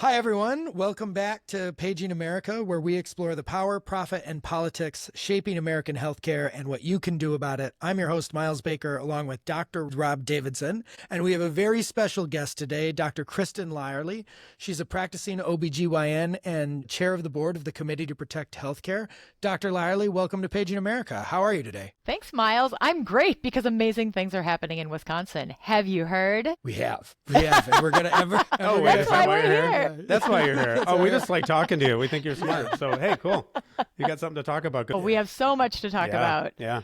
Hi, everyone. Welcome back to Paging America, where we explore the power, profit, and politics shaping American healthcare and what you can do about it. I'm your host, Miles Baker, along with Dr. Rob Davidson, and we have a very special guest today, Dr. Kristin Lyerly. She's a practicing OBGYN and chair of the board of the Committee to Protect Healthcare. Dr. Lyerly, welcome to Paging America. How are you today? Thanks, Miles. I'm great because amazing things are happening in Wisconsin. Have you heard? We have. And we're going to That's why we're here. That's why you're here. Oh, we just like talking to you. We think you're smart. So, hey, cool. You got something to talk about. Well, we have so much to talk about. Yeah.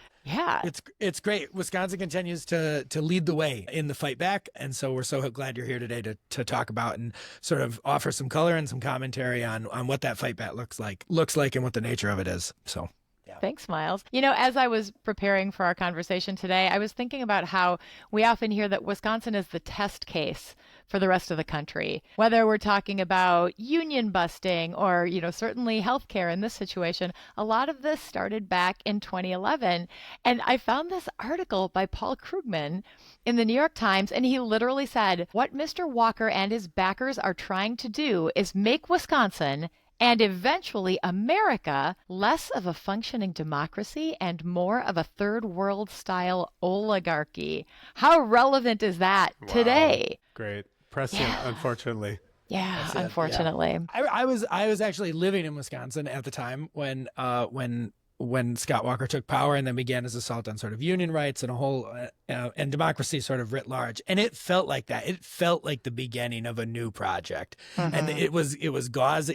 It's great. Wisconsin continues to lead the way in the fight back. And so we're so glad you're here today to talk about and sort of offer some color and some commentary on what that fight back looks like and what the nature of it is. So. Yeah. Thanks, Miles. You know, as I was preparing for our conversation today, I was thinking about how we often hear that Wisconsin is the test case for the rest of the country, whether we're talking about union busting or, certainly healthcare in this situation. A lot of this started back in 2011. And I found this article by Paul Krugman in the New York Times, and he literally said, what Mr. Walker and his backers are trying to do is make Wisconsin and eventually America less of a functioning democracy and more of a third world style oligarchy. How relevant is that today? Great. Prescient, unfortunately. Yeah, unfortunately. Yeah. I was actually living in Wisconsin at the time when Scott Walker took power and then began his assault on sort of union rights and a whole and democracy sort of writ large. And it felt like that. It felt like the beginning of a new project. Mm-hmm. And it was gauze.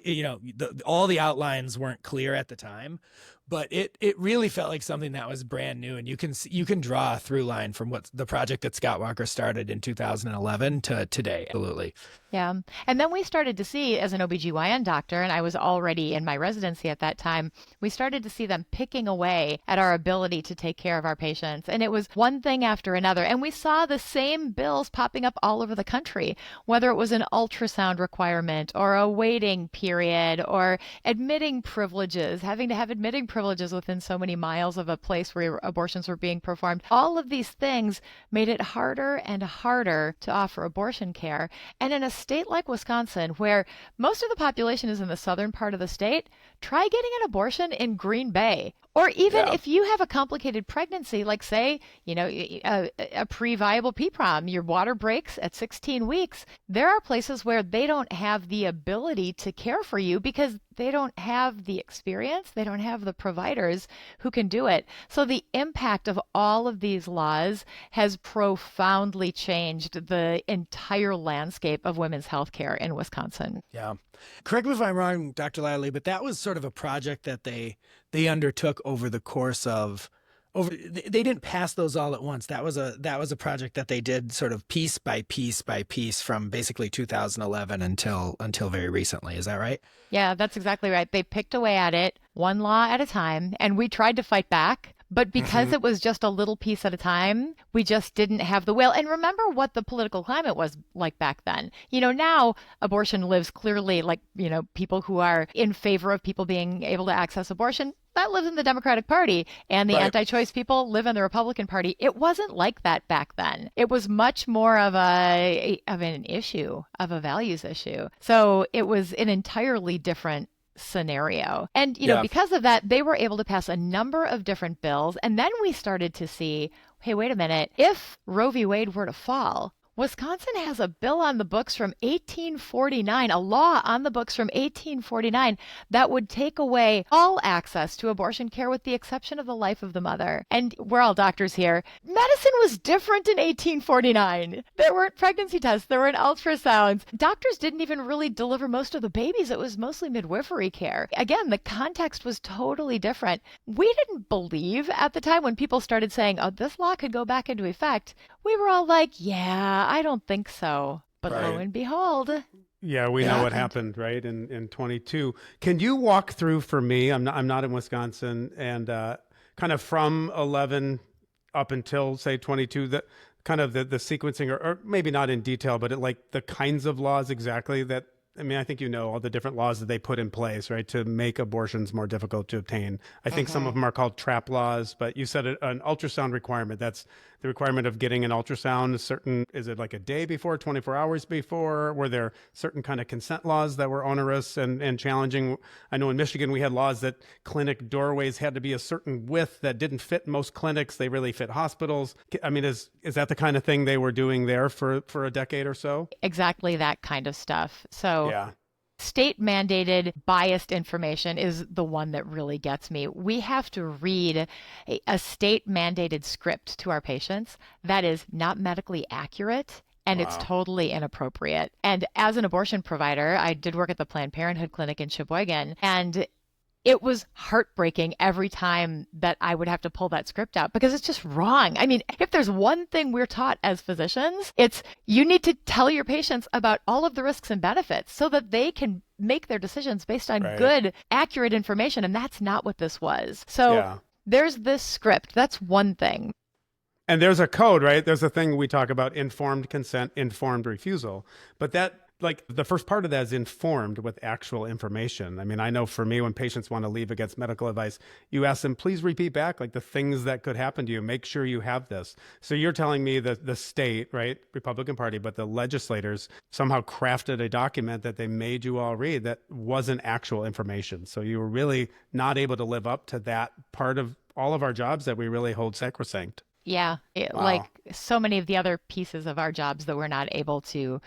All the outlines weren't clear at the time, but it really felt like something that was brand new. And you can draw a through line from what the project that Scott Walker started in 2011 to today. Absolutely. Yeah. And then we started to see, as an OBGYN doctor, and I was already in my residency at that time, we started to see them picking away at our ability to take care of our patients. And it was one thing after another. And we saw the same bills popping up all over the country, whether it was an ultrasound requirement or a waiting period or admitting privileges, having to have admitting privileges within so many miles of a place where abortions were being performed. All of these things made it harder and harder to offer abortion care. And in a state like Wisconsin, where most of the population is in the southern part of the state, try getting an abortion in Green Bay. Or even if you have a complicated pregnancy, like say, a pre-viable PPROM, your water breaks at 16 weeks, there are places where they don't have the ability to care for you because they don't have the experience, they don't have the providers who can do it. So the impact of all of these laws has profoundly changed the entire landscape of women's health care in Wisconsin. Yeah. Correct me if I'm wrong, Dr. Lyerly, but that was sort of a project that they undertook over the course of they didn't pass those all at once. That was a project that they did sort of piece by piece by piece from basically 2011 until very recently. Is that right? Yeah, that's exactly right. They picked away at it one law at a time, and we tried to fight back. But because it was just a little piece at a time, we just didn't have the will. And remember what the political climate was like back then. Now abortion lives clearly like, people who are in favor of people being able to access abortion, that lives in the Democratic Party. And the anti-choice people live in the Republican Party. It wasn't like that back then. It was much more of an issue, of a values issue. So it was an entirely different scenario. And, because of that, they were able to pass a number of different bills. And then we started to see, hey, wait a minute, if Roe v. Wade were to fall, Wisconsin has a bill on the books from 1849, a law on the books from 1849 that would take away all access to abortion care with the exception of the life of the mother. And we're all doctors here. Medicine was different in 1849. There weren't pregnancy tests. There weren't ultrasounds. Doctors didn't even really deliver most of the babies. It was mostly midwifery care. Again, the context was totally different. We didn't believe at the time when people started saying, oh, this law could go back into effect. We were all like, yeah, I don't think so. But lo and behold. Yeah, we know what happened, right, in 22. Can you walk through for me, I'm not in Wisconsin, and kind of from 11 up until, say, 22, the sequencing, or maybe not in detail, but like the kinds of laws exactly that I mean, I think you know all the different laws that they put in place, right, to make abortions more difficult to obtain. I think some of them are called trap laws, but you said an ultrasound requirement. That's the requirement of getting an ultrasound is it like a day before, 24 hours before? Were there certain kind of consent laws that were onerous and challenging? I know in Michigan we had laws that clinic doorways had to be a certain width that didn't fit most clinics. They really fit hospitals. I mean, is that the kind of thing they were doing there for a decade or so? Exactly that kind of stuff. So Yeah. state mandated biased information is the one that really gets me. We have to read a state mandated script to our patients that is not medically accurate. And it's totally inappropriate. And as an abortion provider, I did work at the Planned Parenthood clinic in Sheboygan, and it was heartbreaking every time that I would have to pull that script out because it's just wrong. I mean, if there's one thing we're taught as physicians, it's you need to tell your patients about all of the risks and benefits so that they can make their decisions based on good, accurate information. And that's not what this was. So there's this script. That's one thing. And there's a code, right? There's a thing we talk about: informed consent, informed refusal. But that, like, the first part of that is informed with actual information. I mean, I know for me, when patients want to leave against medical advice, you ask them, please repeat back, like, the things that could happen to you. Make sure you have this. So you're telling me that the state, right, Republican Party, but the legislators somehow crafted a document that they made you all read that wasn't actual information. So you were really not able to live up to that part of all of our jobs that we really hold sacrosanct. Yeah, like so many of the other pieces of our jobs that we're not able to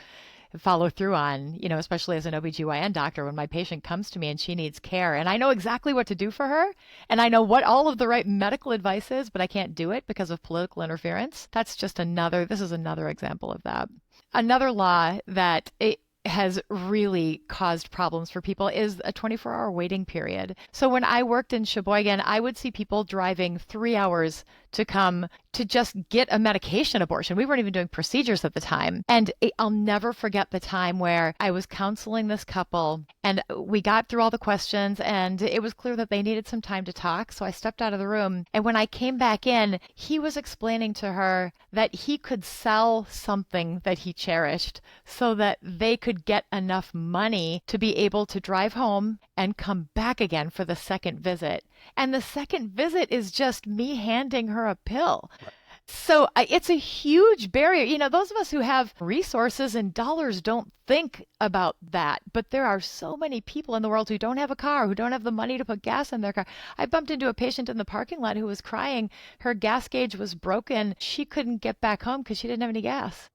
follow through on, you know, especially as an OBGYN doctor, when my patient comes to me and she needs care and I know exactly what to do for her and I know what all of the right medical advice is, but I can't do it because of political interference. This is another example of that. Another law that has really caused problems for people is a 24-hour waiting period. So when I worked in Sheboygan, I would see people driving 3 hours to come to just get a medication abortion. We weren't even doing procedures at the time. And I'll never forget the time where I was counseling this couple and we got through all the questions and it was clear that they needed some time to talk. So I stepped out of the room. And when I came back in, he was explaining to her that he could sell something that he cherished so that they could get enough money to be able to drive home and come back again for the second visit. And the second visit is just me handing her a pill. Right. So it's a huge barrier. You know, those of us who have resources and dollars don't think about that. But there are so many people in the world who don't have a car, who don't have the money to put gas in their car. I bumped into a patient in the parking lot who was crying. Her gas gauge was broken. She couldn't get back home because she didn't have any gas.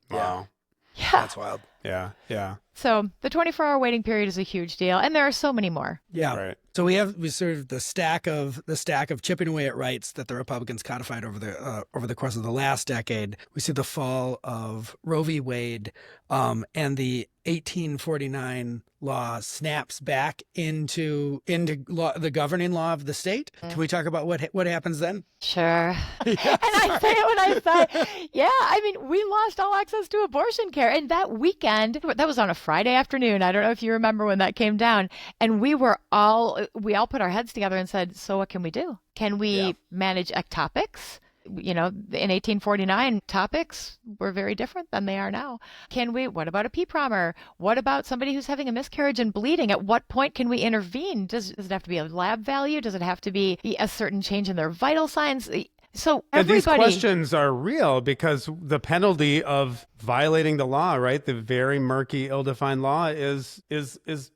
Wow. Yeah. That's wild. Yeah. Yeah. So the 24-hour waiting period is a huge deal. And there are so many more. Yeah. Right. So we sort of the stack of chipping away at rights that the Republicans codified over the course of the last decade. We see the fall of Roe v. Wade, and the 1849 law snaps back into the governing law of the state. Can we talk about what happens then? Sure. Yes. And I say it when I say, yeah, I mean, we lost all access to abortion care. And that weekend, that was on a Friday afternoon. I don't know if you remember when that came down. And we all put our heads together and said, so what can we do? Can we manage ectopics? You know, in 1849, topics were very different than they are now. What about a PPROMer? What about somebody who's having a miscarriage and bleeding? At what point can we intervene? Does it have to be a lab value? Does it have to be a certain change in their vital signs? So everybody... And these questions are real because the penalty of violating the law, right? The very murky, ill-defined law is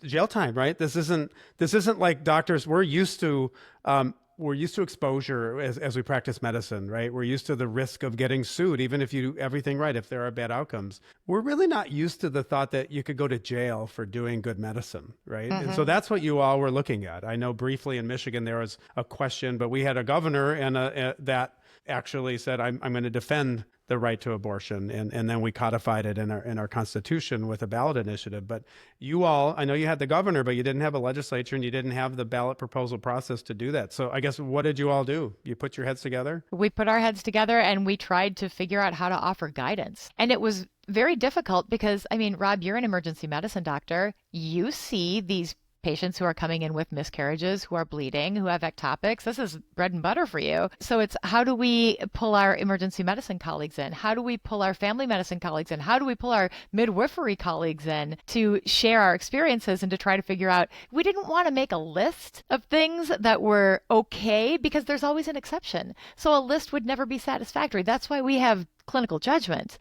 jail time, right? This isn't like doctors. We're used to exposure as we practice medicine, right? We're used to the risk of getting sued, even if you do everything right, if there are bad outcomes. We're really not used to the thought that you could go to jail for doing good medicine, right? Mm-hmm. And so that's what you all were looking at. I know briefly in Michigan, there was a question, but we had a governor that actually said, I'm going to defend the right to abortion. And then we codified it in our Constitution with a ballot initiative. But you all, I know you had the governor, but you didn't have a legislature and you didn't have the ballot proposal process to do that. So I guess what did you all do? You put your heads together? We put our heads together and we tried to figure out how to offer guidance. And it was very difficult because, I mean, Rob, you're an emergency medicine doctor. You see these patients who are coming in with miscarriages, who are bleeding, who have ectopics. This is bread and butter for you. So it's how do we pull our emergency medicine colleagues in? How do we pull our family medicine colleagues in? How do we pull our midwifery colleagues in to share our experiences and to try to figure out? We didn't want to make a list of things that were okay because there's always an exception. So a list would never be satisfactory. That's why we have clinical judgment.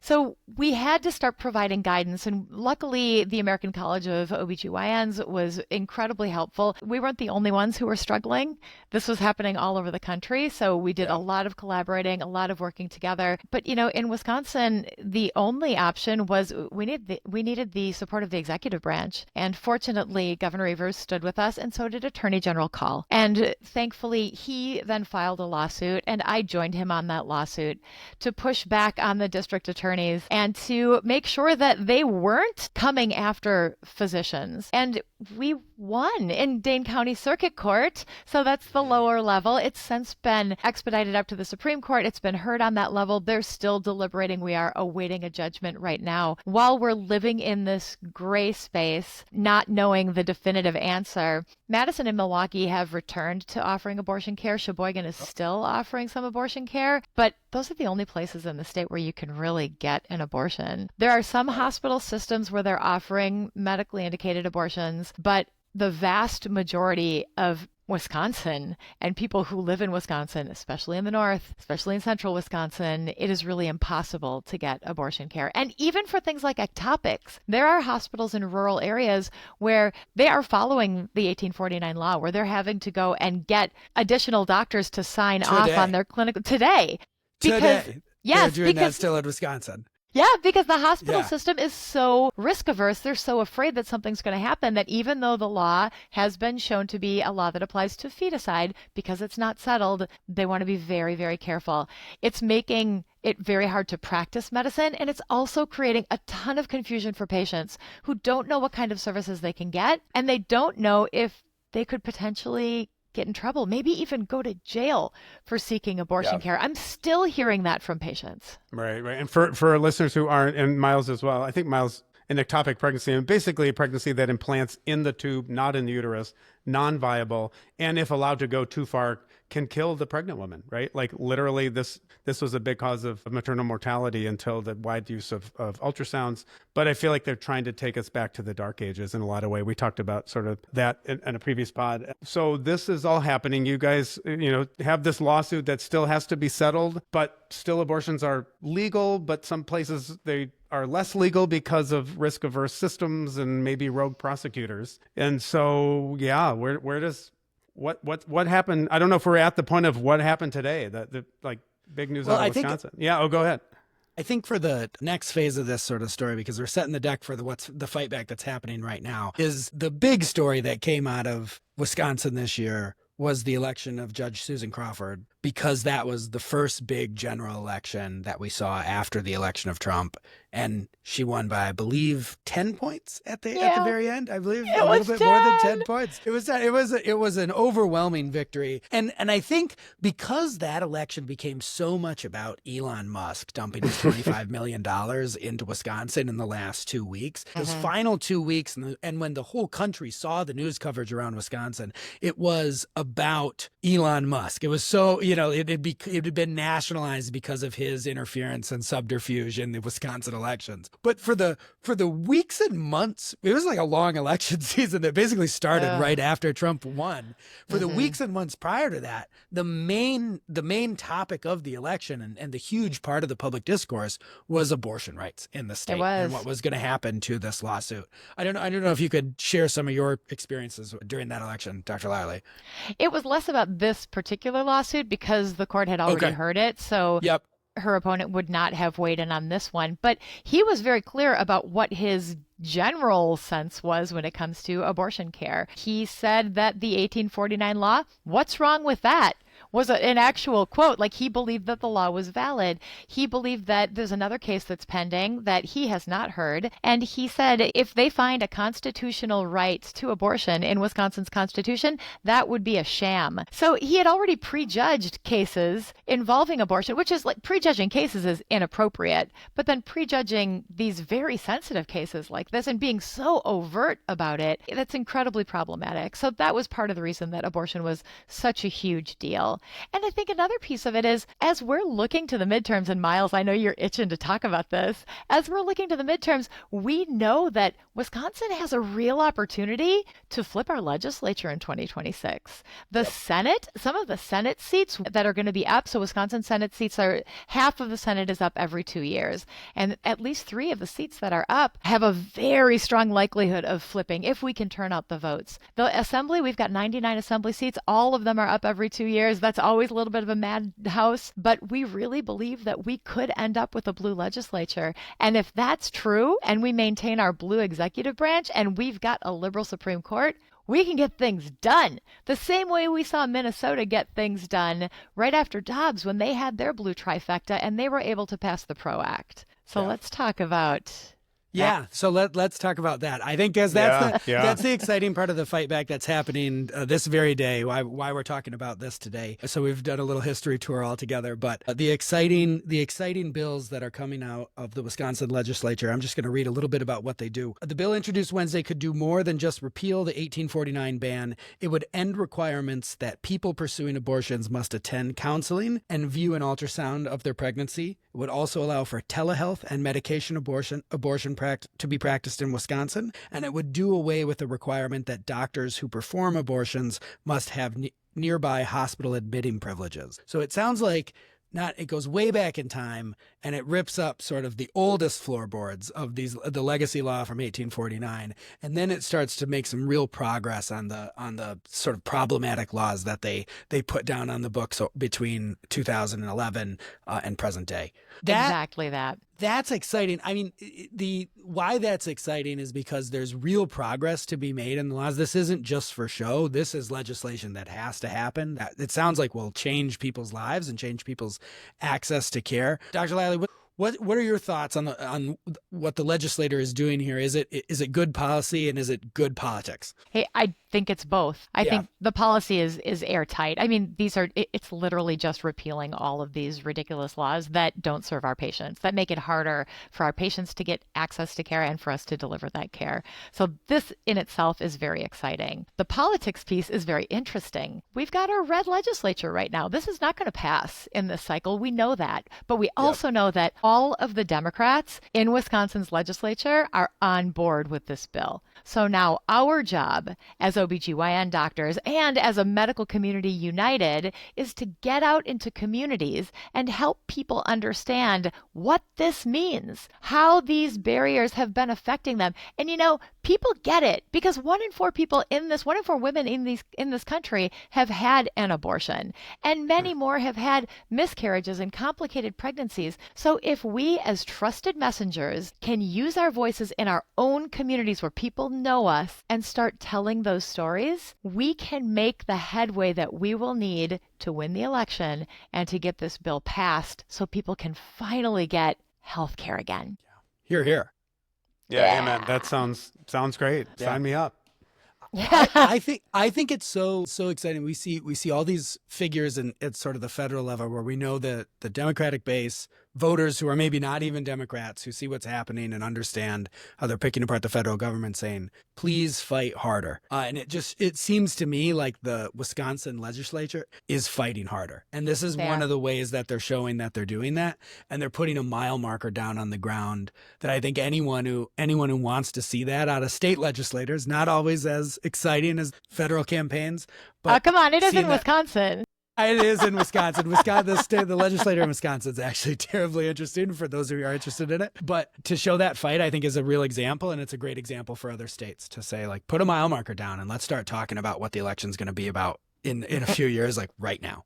So we had to start providing guidance, and luckily the American College of OBGYNs was incredibly helpful. We weren't the only ones who were struggling. This was happening all over the country, so we did a lot of collaborating, a lot of working together. But, in Wisconsin, the only option was we needed the support of the executive branch. And fortunately, Governor Evers stood with us, and so did Attorney General Call. And thankfully, he then filed a lawsuit, and I joined him on that lawsuit to push back on the district attorney and to make sure that they weren't coming after physicians. And we won in Dane County Circuit Court. So that's the lower level. It's since been expedited up to the Supreme Court. It's been heard on that level. They're still deliberating. We are awaiting a judgment right now. While we're living in this gray space, not knowing the definitive answer, Madison and Milwaukee have returned to offering abortion care. Sheboygan is still offering some abortion care, but those are the only places in the state where you can really get an abortion. There are some hospital systems where they're offering medically indicated abortions, but the vast majority of Wisconsin and people who live in Wisconsin, especially in the north, especially in central Wisconsin, it is really impossible to get abortion care. And even for things like ectopics, there are hospitals in rural areas where they are following the 1849 law, where they're having to go and get additional doctors to sign off on their clinical today. They're doing that still in Wisconsin. Yeah, because the hospital system is so risk averse. They're so afraid that something's going to happen that even though the law has been shown to be a law that applies to feticide, because it's not settled, they want to be very, very careful. It's making it very hard to practice medicine, and it's also creating a ton of confusion for patients who don't know what kind of services they can get, and they don't know if they could potentially get in trouble, maybe even go to jail for seeking abortion care. I'm still hearing that from patients. Right. And for our listeners who aren't, and Miles as well, I think Miles, an ectopic pregnancy, and basically a pregnancy that implants in the tube, not in the uterus, non-viable, and if allowed to go too far, can kill the pregnant woman, right? Like literally this was a big cause of maternal mortality until the wide use of ultrasounds. But I feel like they're trying to take us back to the dark ages in a lot of ways. We talked about sort of that in a previous pod. So this is all happening. You guys, have this lawsuit that still has to be settled, but still abortions are legal, but some places they are less legal because of risk averse systems and maybe rogue prosecutors. And so, where does what happened? I don't know if we're at the point of what happened today. The big news out of Wisconsin. Go ahead. I think for the next phase of this sort of story, because we're setting the deck for what's the fight back that's happening right now, is the big story that came out of Wisconsin this year was the election of Judge Susan Crawford, because that was the first big general election that we saw after the election of Trump. And she won by, I believe, 10 points at the very end. I believe a little bit more than 10 points. It was an overwhelming victory. And I think because that election became so much about Elon Musk dumping his $25 million into Wisconsin in the last 2 weeks, his final 2 weeks, and when the whole country saw the news coverage around Wisconsin, it was about Elon Musk. It was so, it had been nationalized because of his interference and subterfuge in the Wisconsin elections. But for the weeks and months, it was like a long election season that basically started right after Trump won. For the weeks and months prior to that, the main topic of the election and the huge part of the public discourse was abortion rights in the state and what was going to happen to this lawsuit. I don't know if you could share some of your experiences during that election, Dr. Lyerly. It was less about this particular lawsuit because the court had already heard it. So her opponent would not have weighed in on this one. But he was very clear about what his general sense was when it comes to abortion care. He said that the 1849 law, what's wrong with that? was an actual quote. Like, he believed that the law was valid. He believed that there's another case that's pending that he has not heard. And he said if they find a constitutional right to abortion in Wisconsin's constitution, that would be a sham. So he had already prejudged cases involving abortion, which is like, prejudging cases is inappropriate, but then prejudging these very sensitive cases like this and being so overt about it, that's incredibly problematic. So that was part of the reason that abortion was such a huge deal. And I think another piece of it is, as we're looking to the midterms, and Miles, I know you're itching to talk about this, as we're looking to the midterms, we know that Wisconsin has a real opportunity to flip our legislature in 2026. The Senate, some of the Senate seats that are going to be up, so Wisconsin Senate seats are, half of the Senate is up every 2 years. And at least 3 of the seats that are up have a very strong likelihood of flipping if we can turn out the votes. The Assembly, we've got 99 Assembly seats. All of them are up every 2 years. That's always a little bit of a madhouse, but we really believe that we could end up with a blue legislature. And if that's true, and we maintain our blue executive branch, and we've got a liberal Supreme Court, we can get things done the same way we saw Minnesota get things done right after Dobbs when they had their blue trifecta and they were able to pass the PRO Act. So let's talk about so let's talk about that. I think that's the exciting part of the fight back that's happening this very day, why we're talking about this today. So we've done a little history tour all together, but the exciting bills that are coming out of the Wisconsin legislature, I'm just going to read a little bit about what they do. The bill introduced Wednesday could do more than just repeal the 1849 ban. It would end requirements that people pursuing abortions must attend counseling and view an ultrasound of their pregnancy. It would also allow for telehealth and medication abortion to be practiced in Wisconsin, and it would do away with the requirement that doctors who perform abortions must have nearby hospital admitting privileges. So it sounds like it goes way back in time, and it rips up sort of the oldest floorboards of the legacy law from 1849, and then it starts to make some real progress on the sort of problematic laws that they put down on the books between 2011 and present day. Exactly that. That's exciting. I mean, why that's exciting is because there's real progress to be made in the laws. This isn't just for show. This is legislation that has to happen. It sounds like will change people's lives and change people's access to care. Dr. Lyerly, what are your thoughts on what the legislator is doing here? Is it good policy and is it good politics? Hey, I think it's both. I think the policy is airtight. I mean, it's literally just repealing all of these ridiculous laws that don't serve our patients, that make it harder for our patients to get access to care and for us to deliver that care. So this in itself is very exciting. The politics piece is very interesting. We've got a red legislature right now. This is not going to pass in this cycle. We know that, but we also know that all of the Democrats in Wisconsin's legislature are on board with this bill. So now our job as OBGYN doctors and as a medical community united is to get out into communities and help people understand what this means, how these barriers have been affecting them. And people get it because 1 in 4 women in this country have had an abortion, and many more have had miscarriages and complicated pregnancies. So if we as trusted messengers can use our voices in our own communities where people know us and start telling those stories, we can make the headway that we will need to win the election and to get this bill passed so people can finally get health care again. Hear, hear. Yeah, amen. That sounds great. Yeah. Sign me up. I think it's so exciting. We see all these figures at sort of the federal level where we know that the Democratic base, voters who are maybe not even Democrats, who see what's happening and understand how they're picking apart the federal government, saying, please fight harder. And it seems to me like the Wisconsin legislature is fighting harder. And this is one of the ways that they're showing that they're doing that. And they're putting a mile marker down on the ground that I think anyone who wants to see that out of state legislators, not always as exciting as federal campaigns. But come on, it is in Wisconsin. It is in Wisconsin. The legislator in Wisconsin is actually terribly interesting for those who are interested in it. But to show that fight, I think, is a real example, and it's a great example for other states to say, like, put a mile marker down and let's start talking about what the election's going to be about in a few years, like right now.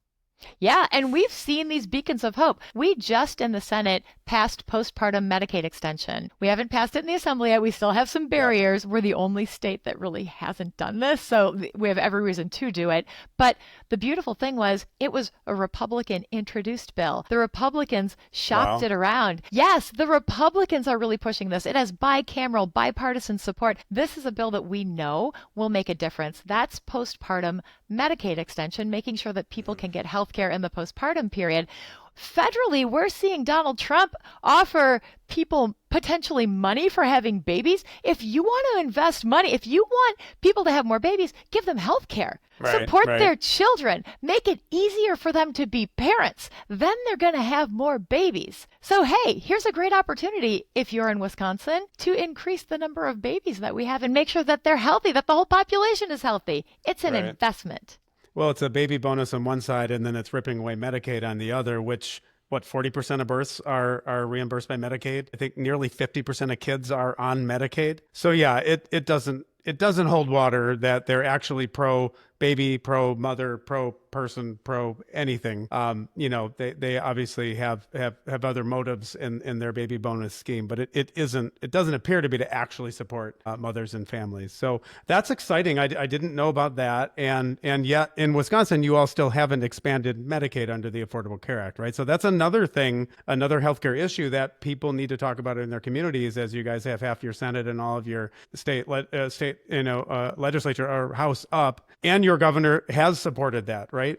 Yeah, and we've seen these beacons of hope. We just in the Senate passed postpartum Medicaid extension. We haven't passed it in the Assembly yet. We still have some barriers. We're the only state that really hasn't done this, so we have every reason to do it. But the beautiful thing was it was a Republican introduced bill. The Republicans shopped it around. Yes, the Republicans are really pushing this. It has bicameral, bipartisan support. This is a bill that we know will make a difference. That's postpartum Medicaid extension, making sure that people can get health care in the postpartum period. Federally, we're seeing Donald Trump offer people potentially money for having babies. If you want to invest money, if you want people to have more babies, give them health care. Support their children. Make it easier for them to be parents. Then they're going to have more babies. So, hey, here's a great opportunity, if you're in Wisconsin, to increase the number of babies that we have and make sure that they're healthy, that the whole population is healthy. It's an investment. Well, it's a baby bonus on one side, and then it's ripping away Medicaid on the other, which, 40% of births are reimbursed by Medicaid? I think nearly 50% of kids are on Medicaid. So yeah, it doesn't hold water that they're actually pro baby, pro mother, pro person, pro anything. They obviously have other motives in their baby bonus scheme, but it doesn't appear to be to actually support mothers and families. So that's exciting. I didn't know about that. And yet in Wisconsin, you all still haven't expanded Medicaid under the Affordable Care Act, right? So that's another thing, another healthcare issue that people need to talk about in their communities, as you guys have half your Senate and all of your state legislature or House up, and your governor has supported that, right?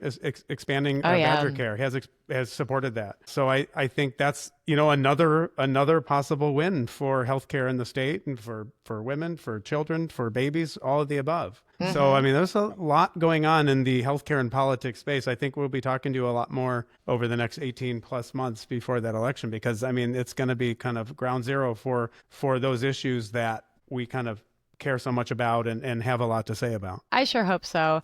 Expanding Badger Care has supported that. So I think that's, another possible win for healthcare in the state and for women, for children, for babies, all of the above. Mm-hmm. So, I mean, there's a lot going on in the healthcare and politics space. I think we'll be talking to you a lot more over the next 18 plus months before that election, because, I mean, it's going to be kind of ground zero for those issues that we kind of care so much about and have a lot to say about. I sure hope so.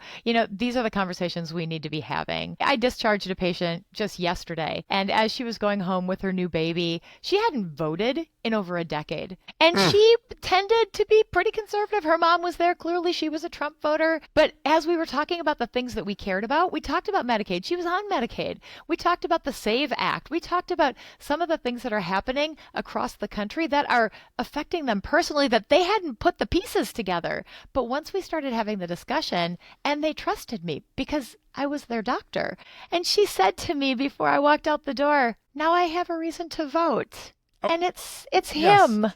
These are the conversations we need to be having. I discharged a patient just yesterday, and as she was going home with her new baby, she hadn't voted in over a decade. And she tended to be pretty conservative. Her mom was there. Clearly, she was a Trump voter. But as we were talking about the things that we cared about, we talked about Medicaid. She was on Medicaid. We talked about the SAVE Act. We talked about some of the things that are happening across the country that are affecting them personally, that they hadn't put the pieces together. But once we started having the discussion, and they trusted me because I was their doctor. And she said to me before I walked out the door, "Now I have a reason to vote." And it's him.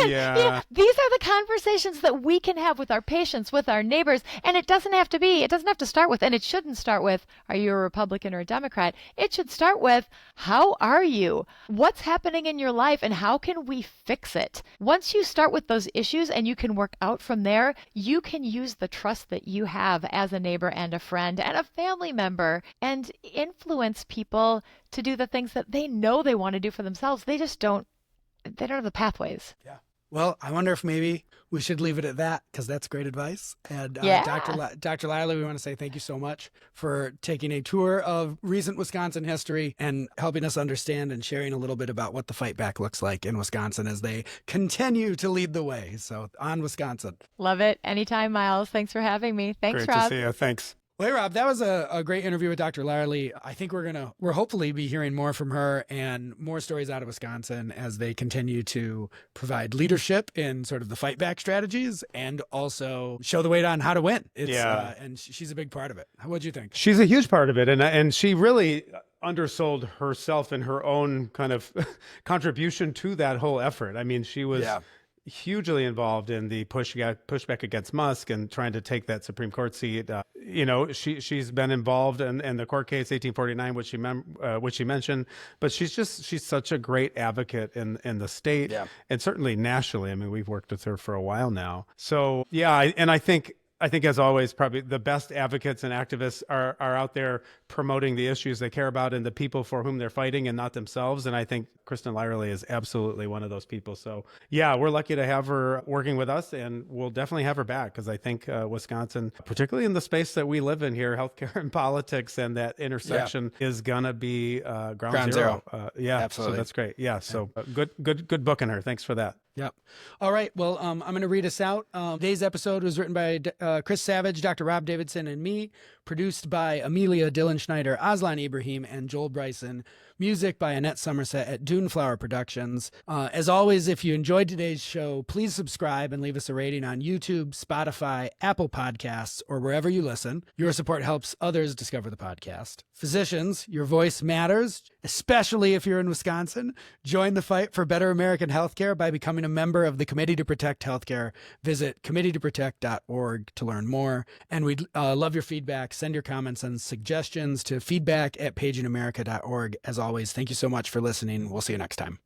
Yeah. These are the conversations that we can have with our patients, with our neighbors. And it doesn't have to start with, and it shouldn't start with, are you a Republican or a Democrat? It should start with, how are you? What's happening in your life and how can we fix it? Once you start with those issues and you can work out from there, you can use the trust that you have as a neighbor and a friend and a family member and influence people to do the things that they know they want to do for themselves. They don't have the pathways. Yeah. Well, I wonder if maybe we should leave it at that, because that's great advice. And Dr. Lyerly, we want to say thank you so much for taking a tour of recent Wisconsin history and helping us understand and sharing a little bit about what the fight back looks like in Wisconsin as they continue to lead the way. So on Wisconsin. Love it. Anytime, Miles. Thanks for having me. Thanks, Great Rob. to see you. Thanks. Well, hey, Rob, that was a great interview with Dr. Lyerly. I think we're hopefully be hearing more from her and more stories out of Wisconsin as they continue to provide leadership in sort of the fight back strategies and also show the way on how to win. And she's a big part of it. What'd you think? She's a huge part of it. And she really undersold herself and her own kind of contribution to that whole effort. I mean, she was hugely involved in the pushback against Musk and trying to take that Supreme Court seat. She's been involved in the court case 1849, which she mentioned, but she's such a great advocate in the state and certainly nationally. I mean, we've worked with her for a while now. So I think, as always, probably the best advocates and activists are out there promoting the issues they care about and the people for whom they're fighting and not themselves. And I think Kristin Lyerly is absolutely one of those people. So, yeah, we're lucky to have her working with us, and we'll definitely have her back because I think Wisconsin, particularly in the space that we live in here, healthcare and politics, and that intersection is going to be ground zero. Absolutely. So that's great. Yeah, so good booking her. Thanks for that. Yep. All right. Well, I'm going to read us out. Today's episode was written by Chris Savage, Dr. Rob Davidson, and me. Produced by Amelia Dillenschneider, Aslan Ibrahim, and Joel Bryson. Music by Annette Somerset at Duneflower Productions. As always, if you enjoyed today's show, please subscribe and leave us a rating on YouTube, Spotify, Apple Podcasts, or wherever you listen. Your support helps others discover the podcast. Physicians, your voice matters, especially if you're in Wisconsin. Join the fight for better American healthcare by becoming a member of the Committee to Protect Healthcare. Visit committeetoprotect.org to learn more. And we'd love your feedback. Send your comments and suggestions to feedback@pagingamerica.org. As always, thank you so much for listening. We'll see you next time.